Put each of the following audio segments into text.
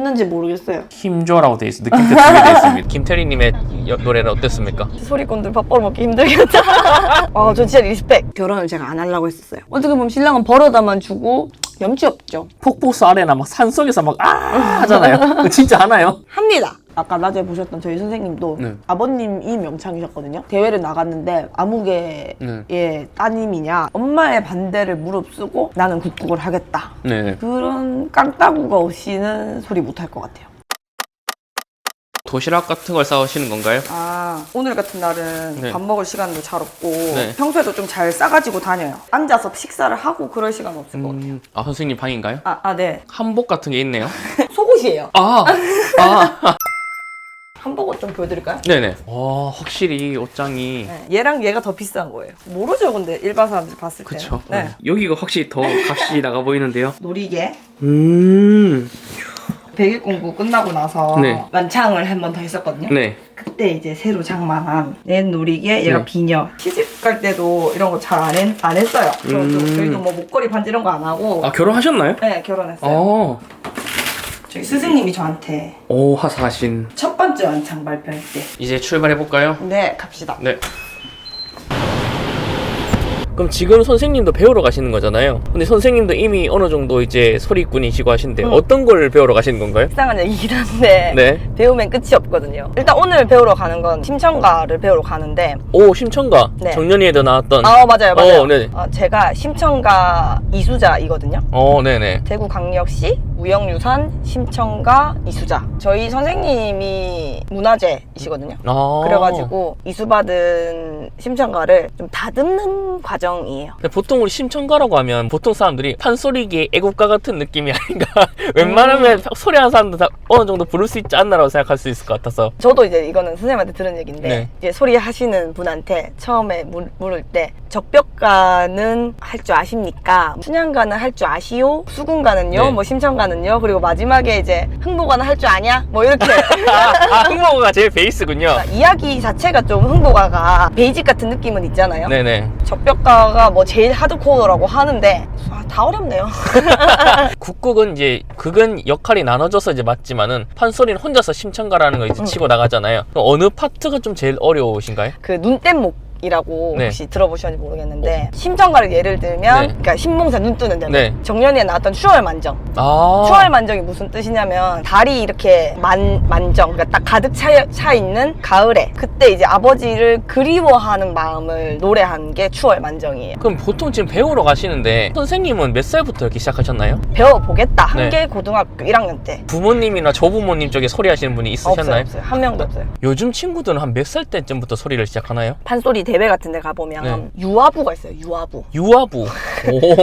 했는지 모르겠어요. 힘줘라고 돼 있어. 느낌표 두개 돼 있습니다. 김태리님의 노래는 어땠습니까? 소리꾼들 밥 벌어먹기 힘들겠다. 저 진짜 리스펙. 결혼을 제가 안 하려고 했었어요. 어떻게 보면 신랑은 벌어다만 주고 염치 없죠. 폭포수 아래나 막 산속에서 막 하잖아요. 진짜 하나요? 합니다. 아까 낮에 보셨던 저희 선생님도 네. 아버님이 명창이셨거든요. 대회를 나갔는데 아무개의 따님이냐 엄마의 반대를 무릅쓰고 나는 국국을 하겠다. 네. 그런 깡따구가 없이는 소리 못할 것 같아요. 도시락 같은 걸 싸우시는 건가요? 오늘 같은 날은 네. 밥 먹을 시간도 잘 없고 네. 평소에도 좀 잘 싸가지고 다녀요. 앉아서 식사를 하고 그럴 시간 없을 것 같아요. 선생님 방인가요? 네. 한복 같은 게 있네요. 속옷이에요. 한복 옷 좀 보여드릴까요? 네네. 확실히 옷장이. 네, 얘랑 얘가 더 비싼 거예요. 모르죠, 근데 일반 사람들 봤을 때. 그쵸. 네. 여기가 확실히 더 값이 나가 보이는데요. 놀이개. 100일 공부 끝나고 나서 만창을 한 번 더 했었거든요. 네. 그때 이제 새로 장만한 내 놀이개, 얘가 네. 비녀. 시집 갈 때도 이런 거 잘 안 했어요. 저희도 뭐 목걸이 반지 이런 거 안 하고. 결혼하셨나요? 네, 결혼했어요. 저희 스승님이 저한테 하사하신. 첫 번째 완창 발표할 때. 이제 출발해볼까요? 네, 갑시다. 네. 그럼 지금 선생님도 배우러 가시는 거잖아요. 근데 선생님도 이미 어느 정도 이제 소리꾼이시고 하신데 어떤 걸 배우러 가시는 건가요? 이상한 얘기긴 한데 네. 배우면 끝이 없거든요. 일단 오늘 배우러 가는 건 심청가를 배우러 가는데 심청가. 네. 정년이에도 나왔던. 맞아요. 네네. 제가 심청가 이수자이거든요. 네네. 대구광역시 무형유산 심청가 이수자. 저희 선생님이 문화재이시거든요. 그래가지고 이수받은 심청가를 좀 다듬는 과정이에요. 근데 보통 우리 심청가라고 하면 보통 사람들이 판소리기의 애국가 같은 느낌이 아닌가. 웬만하면 소리하는 사람도 다 어느 정도 부를 수 있지 않나라고 생각할 수 있을 것 같아서. 저도 이제 이거는 선생님한테 들은 얘기인데 네. 이제 소리 하시는 분한테 처음에 물을 때 적벽가는 할 줄 아십니까? 춘향가는 할 줄 아시오? 수군가는요? 네. 뭐 심청가는요? 그리고 마지막에 이제 흥보가는 할 줄 아냐? 뭐 이렇게 흥모가 제일 베이스군요. 이야기 자체가 좀 흥보가가 베이직 같은 느낌은 있잖아요. 네네. 적벽가가 뭐 제일 하드코어라고 하는데 다 어렵네요. 국극은 이제 극은 역할이 나눠져서 이제 맞지만은 판소리는 혼자서 심청가라는 거 이제 치고 나가잖아요. 그럼 어느 파트가 좀 제일 어려우신가요? 그 눈뗏목 이라고 네. 혹시 들어보셨는지 모르겠는데 심청가를 예를 들면 네. 그러니까 신봉사 눈 뜨는 데는 네. 정년이에 나왔던 추월만정. 추월만정이 무슨 뜻이냐면 달이 이렇게 만정 그러니까 딱 가득 차 있는 가을에 그때 이제 아버지를 그리워하는 마음을 노래한 게 추월만정이에요. 그럼 보통 지금 배우러 가시는데 선생님은 몇 살부터 이렇게 시작하셨나요? 배워보겠다 한 네. 게 고등학교 1학년 때. 부모님이나 조부모님 쪽에 소리 하시는 분이 있으셨나요? 없어요. 한 명도 없어요. 요즘 친구들은 한 몇 살 때쯤부터 소리를 시작하나요? 판소리 대회 같은 데 가보면 유아부가 있어요. 유아부. 유아부.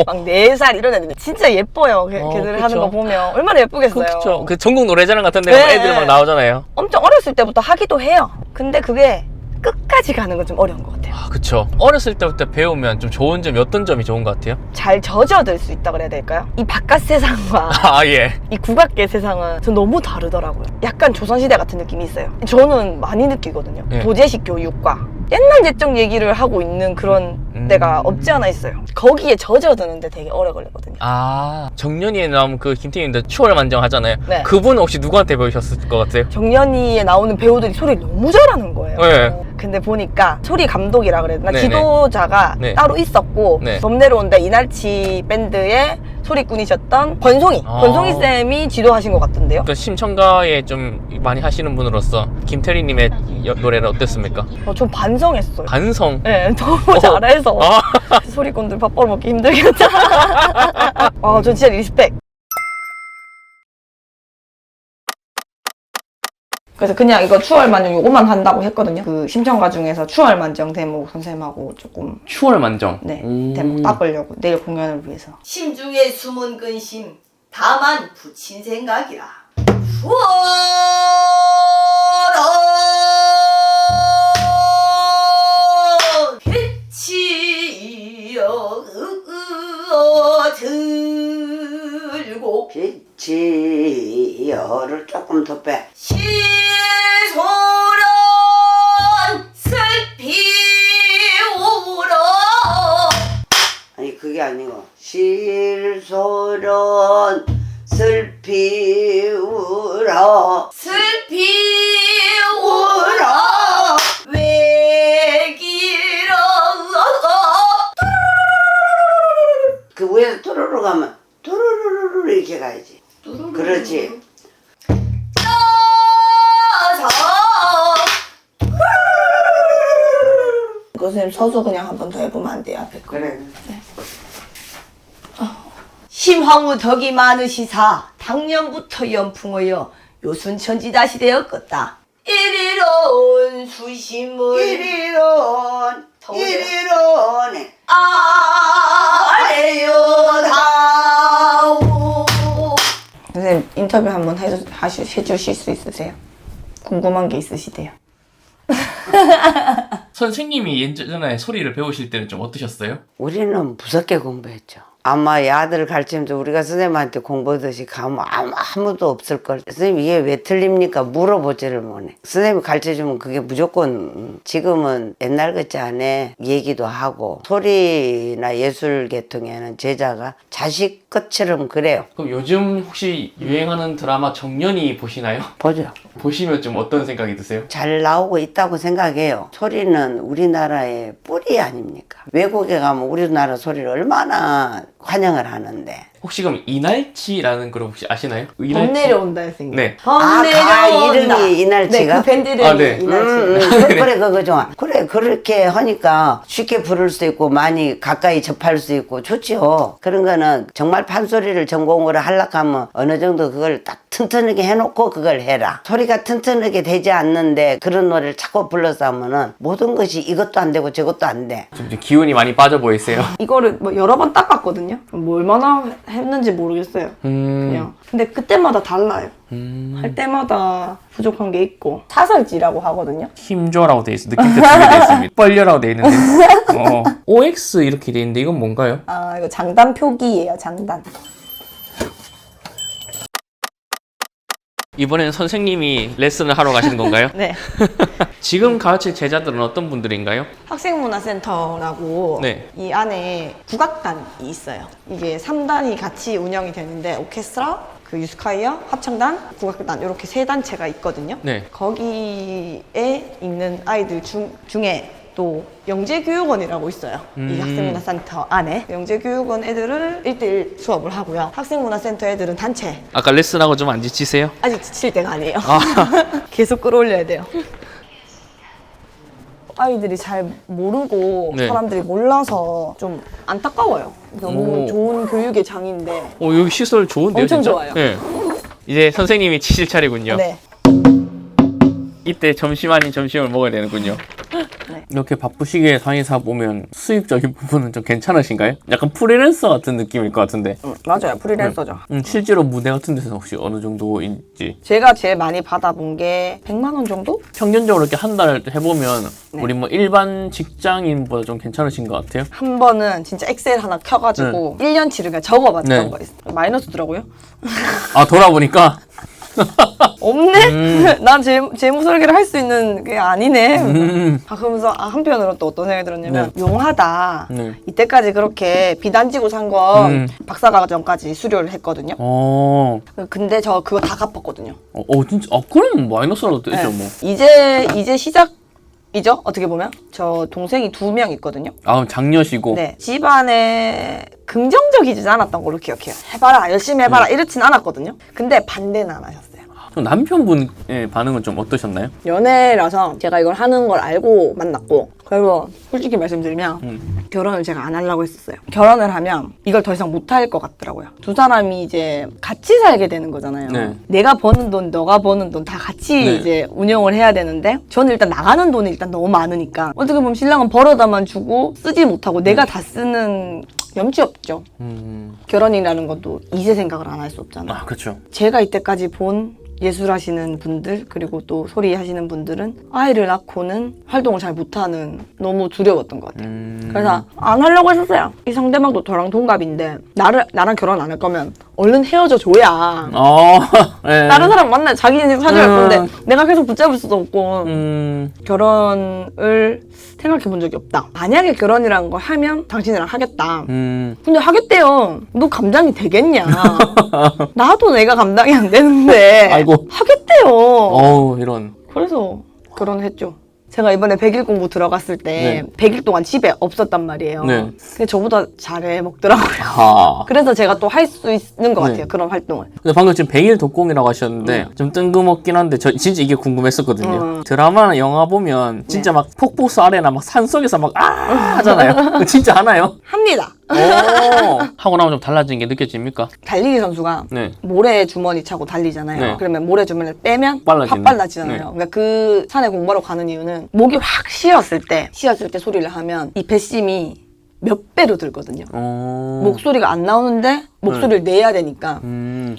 막 4살 이런 애들 진짜 예뻐요. 걔들 그쵸. 하는 거 보면 얼마나 예쁘겠어요. 그렇죠. 그 전국 노래자랑 같은 데 네. 애들 막 나오잖아요. 엄청 어렸을 때부터 하기도 해요. 근데 그게 끝까지 가는 건 좀 어려운 것 같아요. 그쵸. 어렸을 때부터 배우면 좀 좋은 점이 어떤 점이 좋은 것 같아요? 잘 젖어들 수 있다 그래야 될까요? 이 바깥 세상과 예. 이 국악계 세상은 전 너무 다르더라고요. 약간 조선시대 같은 느낌이 있어요. 저는 많이 느끼거든요. 네. 도제식 교육과 옛날 옛적 얘기를 하고 있는 그런 데가 없지 않아 있어요. 거기에 젖어드는데 되게 오래 걸리거든요. 정년이에 나오면 그 김태희님도 추월만정 하잖아요. 네. 그분은 혹시 누구한테 배우셨을 것 같아요? 정년이에 나오는 배우들이 소리를 너무 잘하는 거예요. 네. 근데 보니까 소리 감독이라 그래야 되나? 네네. 지도자가 네. 따로 있었고 네. 봄 내려온다 이날치 밴드의 소리꾼이셨던 권송이 쌤이 지도하신 것 같던데요. 그 심청가에 좀 많이 하시는 분으로서 김태리님의 노래는 어땠습니까? 좀 반성했어요. 반성. 네, 너무 잘해서 소리꾼들 밥 벌어먹기 힘들겠다. 저 진짜 리스펙. 그래서 그냥 이거 추월만정 요거만 한다고 했거든요. 그 심청가 중에서 추월만정 대목 선생님하고 조금 추월만정. 대목 따보려고 내일 공연을 위해서. 심중에 숨은 근심 다만 붙인 생각이라 추월어 빛이여 들고 빛이여를 조금 더 빼. 시소런 슬피 울어. 아니 그게 아니고 실소런 슬피 울어 더 슬피 울어 왜 길어 그 위에서 뚜루루 가면 뚜루루루루 이렇게 가야지. 그렇지. 선생님 서서 그냥 한 번 더 해보면 안 돼요? 앞에 거. 그래. 심황후 덕이 많으시사 당년부터 연풍하여 요순천지다시 되었겠다. 이리로운 수심을 이리론 이리론에 아래요다오. 선생님 인터뷰 한번 해주실 수 있으세요? 궁금한 게 있으시대요. 선생님이 예전에 소리를 배우실 때는 좀 어떠셨어요? 우리는 무섭게 공부했죠. 아마 이 아들 가르치면서 우리가 선생님한테 공부하듯이 가면 아무도 없을걸. 선생님 이게 왜 틀립니까? 물어보지를 못해. 선생님이 가르쳐주면 그게 무조건 지금은 옛날 같지 않아. 얘기도 하고 소리나 예술 계통에는 제자가 자식 것처럼 그래요. 그럼 요즘 혹시 유행하는 드라마 정년이 보시나요? 보죠. 보시면 좀 어떤 생각이 드세요? 잘 나오고 있다고 생각해요. 소리는 우리나라의 뿌리 아닙니까? 외국에 가면 우리나라 소리를 얼마나 환영을 하는데. 혹시 그럼 이날치라는 그룹 혹시 아시나요? 봄 내려온다 선생님. 네. 봄 내려온다. 이름이 이날치가? 네, 그 밴드 이름이 아, 네. 이날치. 그래 그거 좋아. 그래 그렇게 하니까 쉽게 부를 수 있고 많이 가까이 접할 수 있고 좋지요. 그런 거는 정말 판소리를 전공으로 하려고 하면 어느 정도 그걸 딱 튼튼하게 해놓고 그걸 해라. 소리가 튼튼하게 되지 않는데 그런 노래를 자꾸 불러서 하면은 모든 것이 이것도 안 되고 저것도 안 돼. 좀 이제 기운이 많이 빠져 보이세요. 이거를 뭐 여러 번 닦았거든요. 뭐 얼마나 했는지 모르겠어요. 그냥. 근데 그때마다 달라요. 할 때마다 부족한 게 있고 사설지라고 하거든요. 힘줘라고 돼 있어. 느낌표 두개 돼 있습니다. 벌려라고 돼 있는데. OX 이렇게 돼 있는데 이건 뭔가요? 아 이거 장단 표기예요. 장단. 이번에는 선생님이 레슨을 하러 가시는 건가요? 네. 지금 가르칠 제자들은 어떤 분들인가요? 학생문화센터라고 네. 이 안에 국악단이 있어요. 이게 3단이 같이 운영이 되는데 오케스트라, 그 유스카이어, 합창단, 국악단 이렇게 세 단체가 있거든요. 네. 거기에 있는 아이들 중에 또 영재교육원이라고 있어요. 이 학생문화센터 안에 영재교육원 애들을 1대1 수업을 하고요. 학생문화센터 애들은 단체. 아까 레슨하고 좀 안 지치세요? 아직 지칠 때가 아니에요. 계속 끌어올려야 돼요. 아이들이 잘 모르고 네. 사람들이 몰라서 좀 안타까워요. 너무 오. 좋은 교육의 장인데. 여기 시설 좋은데요? 엄청 진짜? 좋아요. 네. 이제 선생님이 치실 차례군요. 네. 이때 점심 아닌 점심을 먹어야 되는군요. 네. 이렇게 바쁘시게 상의사 보면 수입적인 부분은 좀 괜찮으신가요? 약간 프리랜서 같은 느낌일 것 같은데. 맞아요. 프리랜서죠. 실제로 무대 같은 데서는 혹시 어느 정도인지. 제가 제일 많이 받아본 게 100만 원 정도? 평균적으로 이렇게 한 달 해보면 네. 우리 뭐 일반 직장인보다 좀 괜찮으신 것 같아요. 한 번은 진짜 엑셀 하나 켜가지고 1년치를 그냥 적어봤던 네. 거 있어요. 마이너스더라고요. 아, 돌아보니까 없네? 난 재무 설계를 할 수 있는 게 아니네. 그러면서 한편으로 또 어떤 생각이 들었냐면 용하다. 네. 이때까지 그렇게 비단지고 산 건 박사과정까지 수료를 했거든요. 근데 저 그거 다 갚았거든요. 진짜. 그럼 마이너스라도 되죠, 네. 뭐. 이제 시작이죠? 어떻게 보면. 저 동생이 2명 있거든요. 그럼 장녀시고. 네. 집안에 긍정적이지 않았던 걸로 기억해요. 해봐라, 열심히 해봐라, 이렇진 않았거든요. 근데 반대는 안 하셨어요. 그럼 남편분의 반응은 좀 어떠셨나요? 연애라서 제가 이걸 하는 걸 알고 만났고, 그리고 솔직히 말씀드리면 결혼을 제가 안 하려고 했었어요. 결혼을 하면 이걸 더 이상 못 할 것 같더라고요. 두 사람이 이제 같이 살게 되는 거잖아요. 네. 내가 버는 돈, 너가 버는 돈 다 같이 네. 이제 운영을 해야 되는데, 저는 일단 나가는 돈이 일단 너무 많으니까 어떻게 보면 신랑은 벌어다만 주고 쓰지 못하고 내가 다 쓰는 염치 없죠. 결혼이라는 것도 이제 생각을 안 할 수 없잖아요. 그렇죠. 제가 이때까지 본 예술하시는 분들, 그리고 또 소리 하시는 분들은 아이를 낳고는 활동을 잘 못하는, 너무 두려웠던 것 같아요. 그래서 안 하려고 했었어요. 이 상대방도 저랑 동갑인데 나랑 결혼 안 할 거면 얼른 헤어져 줘야 네. 다른 사람 만나 자기 인생 살아갈 건데 내가 계속 붙잡을 수도 없고 결혼을 생각해 본 적이 없다. 만약에 결혼이라는 걸 하면 당신이랑 하겠다. 근데 하겠대요. 너 감당이 되겠냐? 나도 내가 감당이 안 되는데 아이고. 하겠대요. 어우, 이런. 그래서 결혼했죠. 제가 이번에 100일 공부 들어갔을 때 네. 100일 동안 집에 없었단 말이에요. 네. 근데 저보다 잘해 먹더라고요. 아. 그래서 제가 또 할 수 있는 것 네. 같아요. 그런 활동을. 근데 방금 지금 100일 독공이라고 하셨는데 좀 뜬금없긴 한데 저 진짜 이게 궁금했었거든요. 드라마나 영화 보면 진짜 막 폭포수 아래나 막 산속에서 막 하잖아요. 그거 진짜 하나요? 합니다. 오. 하고 나면 좀 달라진 게 느껴집니까? 달리기 선수가 네. 모래 주머니 차고 달리잖아요. 네. 그러면 모래 주머니를 빼면 빨라지는. 팥빨라지잖아요. 네. 그러니까 그 산에 공부하러 가는 이유는 목이 확 쉬었을 때 소리를 하면 이 배심이 몇 배로 들거든요. 목소리가 안 나오는데 목소리를 내야 되니까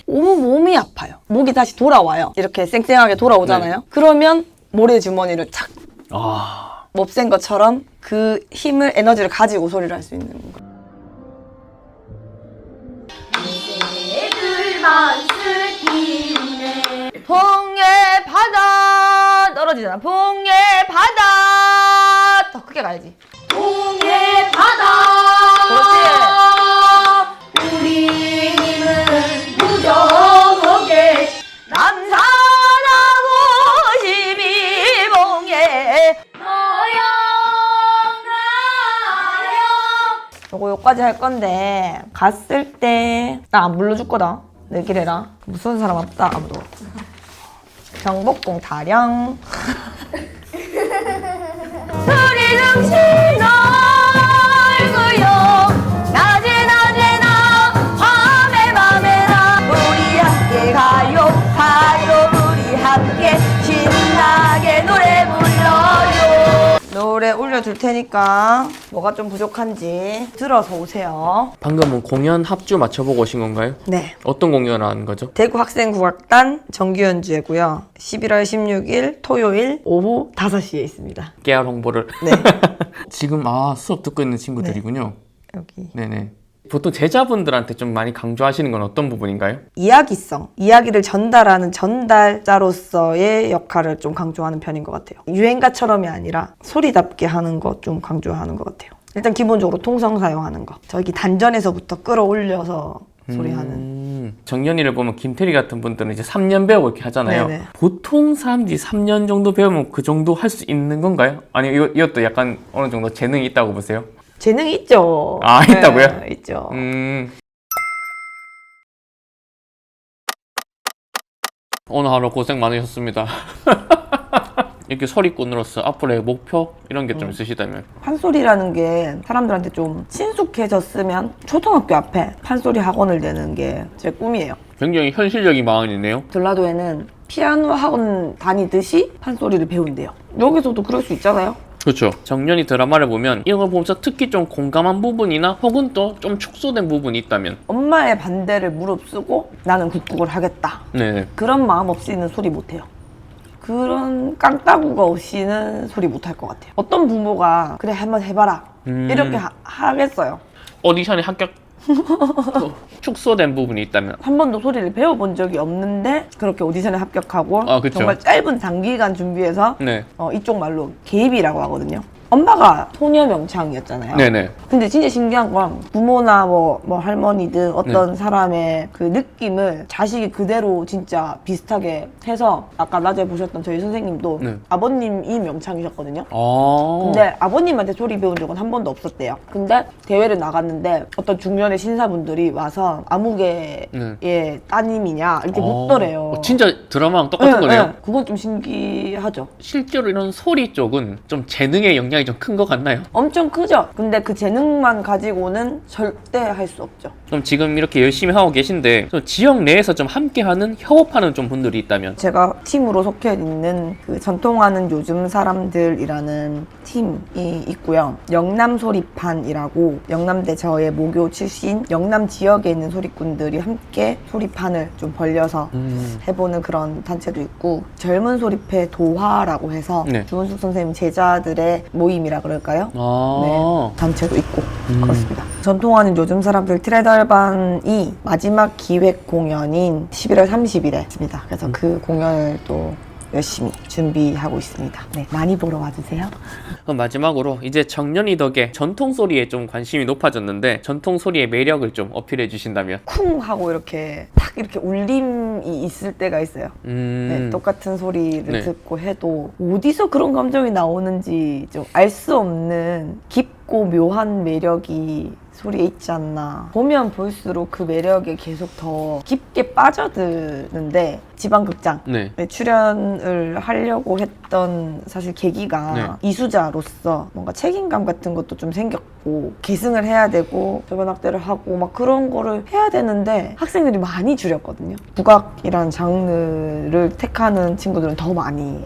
몸이 아파요. 목이 다시 돌아와요. 이렇게 쌩쌩하게 돌아오잖아요. 네. 그러면 모래 주머니를 착 아. 몹센 것처럼 그 힘을 에너지를 가지고 소리를 할 수 있는 거. 봉의 바다 떨어지잖아. 봉의 바다 더 크게 가야지. 동해 바다 그렇지. 우리 힘을 무정하게 남산하고 12봉에 요거 요까지 할 건데 갔을 때 나 안 불러줄 거다. 내길 해라. 무서운 사람 없다 아무도. 경복궁 타령 소리 등신 얼굴요 낮에나 밤에나 우리 함께 가요 우리 함께 신나게 노래 불러요. 노래 올려줄 테니까 뭐가 좀 부족한지 들어서 오세요. 방금은 공연 합주 맞춰보고 오신 건가요? 네. 어떤 공연을 하는 거죠? 대구 학생국악단 정규연주회고요. 11월 16일 토요일 오후 5시에 있습니다. 깨알 홍보를. 네. 지금 수업 듣고 있는 친구들이군요. 여기. 네네. 보통 제자분들한테 좀 많이 강조하시는 건 어떤 부분인가요? 이야기성, 이야기를 전달하는 전달자로서의 역할을 좀 강조하는 편인 것 같아요. 유행가처럼이 아니라 소리답게 하는 거 좀 강조하는 것 같아요. 일단 기본적으로 통성 사용하는 거. 저기 단전에서부터 끌어올려서 소리하는. 정연이를 보면 김태리 같은 분들은 이제 3년 배우고 이렇게 하잖아요. 네네. 보통 사람들이 3년 정도 배우면 그 정도 할 수 있는 건가요? 아니 이것도 약간 어느 정도 재능이 있다고 보세요? 재능이 있죠. 있다고요? 네, 있죠. 오늘 하루 고생 많으셨습니다. 이렇게 소리꾼으로서 앞으로의 목표 이런 게 좀 있으시다면? 판소리라는 게 사람들한테 좀 친숙해졌으면 초등학교 앞에 판소리 학원을 내는 게 제 꿈이에요. 굉장히 현실적인 마음이네요. 전라도에는 피아노 학원 다니듯이 판소리를 배운대요. 여기서도 그럴 수 있잖아요. 그렇죠. 정연이 드라마를 보면 이런 걸 보면서 특히 좀 공감한 부분이나 혹은 또 좀 축소된 부분이 있다면? 엄마의 반대를 무릅쓰고 나는 국국을 하겠다. 네. 그런 마음 없이는 소리 못해요. 그런 깡따구가 없이는 소리 못할 것 같아요. 어떤 부모가 그래 한번 해봐라 이렇게 하겠어요. 오디션에 합격 축소된 부분이 있다면? 한 번도 소리를 배워본 적이 없는데 그렇게 오디션에 합격하고 그쵸. 정말 짧은 단기간 준비해서 네. 이쪽 말로 개입이라고 하거든요. 엄마가 소녀 명창이었잖아요. 네네. 근데 진짜 신기한 건 부모나 뭐 할머니든 어떤 사람의 그 느낌을 자식이 그대로 진짜 비슷하게 해서 아까 낮에 보셨던 저희 선생님도 네. 아버님이 명창이셨거든요. 아. 근데 아버님한테 소리 배운 적은 한 번도 없었대요. 근데 대회를 나갔는데 어떤 중년의 신사분들이 와서 아무개의 따님이냐 이렇게 묻더래요. 진짜 드라마랑 똑같은 거네요. 그건 좀 신기하죠. 실제로 이런 소리 쪽은 좀 재능의 영향이 좀 큰 것 같나요? 엄청 크죠? 근데 그 재능만 가지고는 절대 할 수 없죠. 그럼 지금 이렇게 열심히 하고 계신데 좀 지역 내에서 좀 함께하는 협업하는 좀 분들이 있다면? 제가 팀으로 속해 있는 그 전통하는 요즘 사람들이라는 팀이 있고요. 영남소리판이라고 영남대 저의 모교 출신 영남 지역에 있는 소리꾼들이 함께 소리판을 좀 벌려서 해보는 그런 단체도 있고 젊은 소리패 도화라고 해서 네. 주은숙 선생님 제자들의 모임이라 그럴까요? 아. 네, 단체도 있고 그렇습니다. 전통 아닌 요즘 사람들 트레덜반이 마지막 기획 공연인 11월 30일에 있습니다. 그래서 그 공연을 또 열심히 준비하고 있습니다. 네, 많이 보러 와주세요. 그럼 마지막으로 이제 청년이 덕에 전통 소리에 좀 관심이 높아졌는데 전통 소리의 매력을 좀 어필해 주신다면? 쿵 하고 이렇게 탁 이렇게 울림이 있을 때가 있어요. 네, 똑같은 소리를 네. 듣고 해도 어디서 그런 감정이 나오는지 좀 알 수 없는 깊고 묘한 매력이 소리에 있지 않나. 보면 볼수록 그 매력에 계속 더 깊게 빠져드는데 지방극장 네. 출연을 하려고 했던 사실 계기가 네. 이수자로서 뭔가 책임감 같은 것도 좀 생겼고 계승을 해야 되고 저변학대를 하고 막 그런 거를 해야 되는데 학생들이 많이 줄였거든요. 국악이라는 장르를 택하는 친구들은 더 많이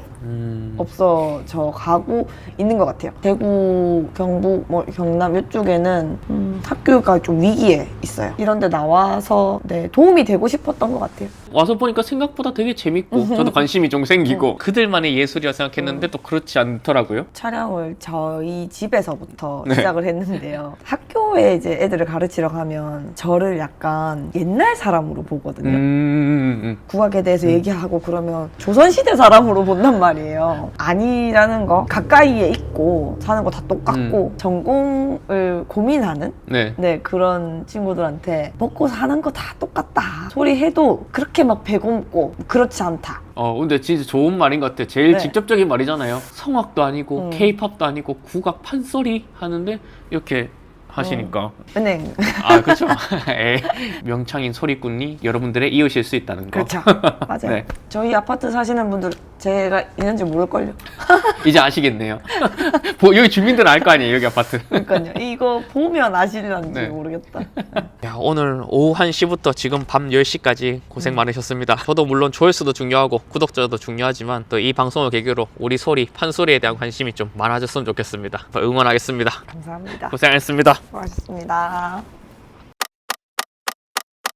없어져 가고 있는 것 같아요. 대구, 경북, 뭐 경남 이쪽에는 학교가 좀 위기에 있어요. 이런 데 나와서 네, 도움이 되고 싶었던 것 같아요. 와서 보니까 생각보다 되게 재밌고 저도 관심이 좀 생기고 그들만의 예술이라 생각했는데 또 그렇지 않더라고요. 촬영을 저희 집에서부터 네. 시작을 했는데요. 학교에 이제 애들을 가르치러 가면 저를 약간 옛날 사람으로 보거든요. 국악에 대해서 얘기하고 그러면 조선시대 사람으로 본단 말이에요. 아니라는 거 가까이에 있고 사는 거 다 똑같고 전공을 고민하는 네. 그런 친구들한테 먹고 사는 거 다 똑같다 소리 해도 그렇게 막 배고프고 그렇지 않다. 근데 진짜 좋은 말인 것 같아요. 제일 네. 직접적인 말이잖아요. 성악도 아니고 음. 케이팝도 아니고 국악 판소리 하는데 이렇게 하시니까 은행 아 그렇죠. 에이, 명창인 소리꾼이 여러분들의 이웃일 수 있다는 거. 그렇죠. 맞아요. 네. 저희 아파트 사시는 분들 제가 있는지 모를걸요. 이제 아시겠네요. 여기 주민들은 알 거 아니에요, 여기 아파트. 그러니까요. 이거 보면 아실런지 네. 모르겠다. 야, 오늘 오후 1시부터 지금 밤 10시까지 고생 많으셨습니다. 저도 물론 조회수도 중요하고 구독자도 중요하지만 또 이 방송을 계기로 우리 소리, 판소리에 대한 관심이 좀 많아졌으면 좋겠습니다. 응원하겠습니다. 감사합니다. 고생하셨습니다. 수고하셨습니다.